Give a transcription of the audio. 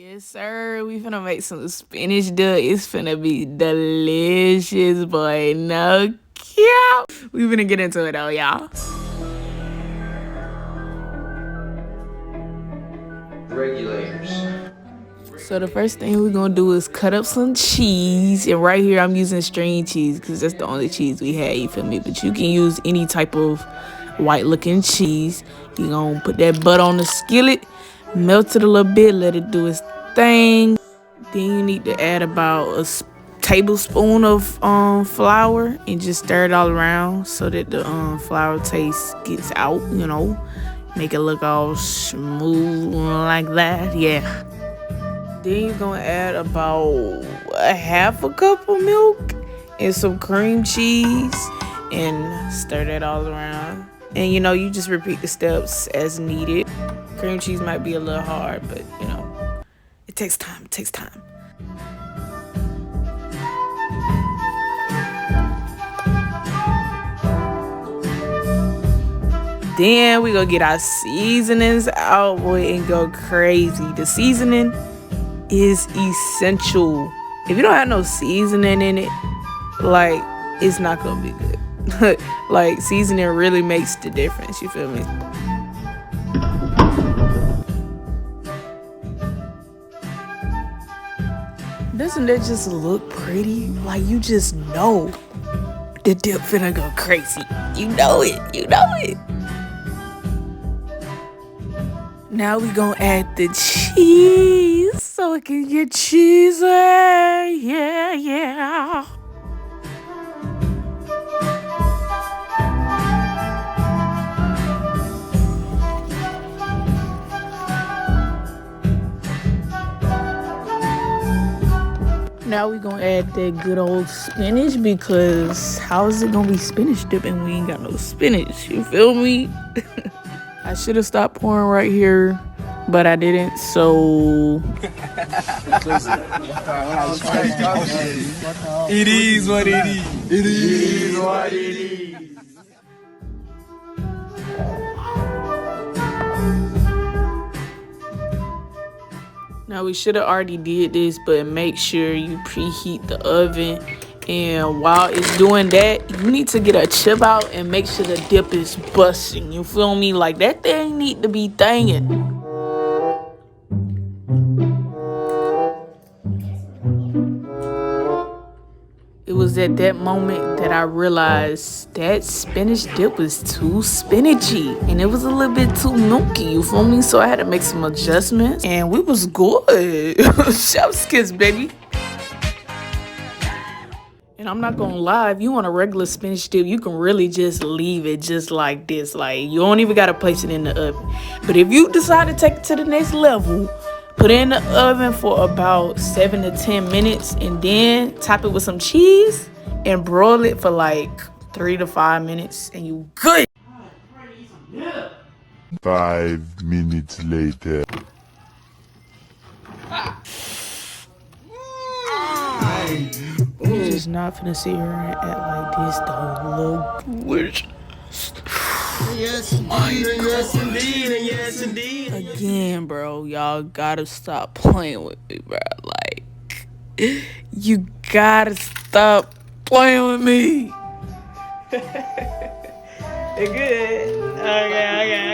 Yes, sir. We finna make some spinach dip. It's finna be delicious, boy. No cap. We finna get into it, though, y'all. Regulators. So the first thing we're gonna do is cut up some cheese. And right here, I'm using string cheese because that's the only cheese we had, you feel me? But you can use any type of white-looking cheese. You're gonna put that butter on the skillet, melt it a little bit, let it do its thing. Then you need to add about a tablespoon of flour and just stir it all around so that the flour taste gets out, you know. Make it look all smooth like that, yeah. Then you're gonna add about a half a cup of milk and some cream cheese and stir that all around. And you know, you just repeat the steps as needed. Cream cheese might be a little hard, but you know, it takes time, it takes time. Then we gonna get our seasonings out, boy, and go crazy. The seasoning is essential. If you don't have no seasoning in it, like, it's not gonna be good. Like, seasoning really makes the difference, you feel me? Doesn't that just look pretty? Like, you just know the dip finna go crazy. You know it, you know it. Now we gonna add the cheese so it can get cheesy. Yeah, yeah. Now we gonna add that good old spinach, because how is it gonna be spinach dip and we ain't got no spinach? You feel me? I should have stopped pouring right here, but I didn't, so... It is what it is. It is what it is. Now we should have already did this, but make sure you preheat the oven. And while it's doing that, you need to get a chip out and make sure the dip is busting. You feel me? Like, that thing need to be thangin'. It was at that moment that I realized that spinach dip was too spinachy. And it was a little bit too milky, you feel me? So I had to make some adjustments. And we was good. Chef's kiss, baby. And I'm not gonna lie, if you want a regular spinach dip, you can really just leave it just like this. Like, you don't even gotta place it in the oven. But if you decide to take it to the next level, put it in the oven for about 7 to 10 minutes and then top it with some cheese and broil it for like 3 to 5 minutes and you good. 5 minutes later. You just not finna sit here and act like this don't look delicious. Yes, indeed. Yes, indeed. Yes, indeed. Again, bro, y'all gotta stop playing with me, bro. Like, you gotta stop playing with me. It's good. Okay.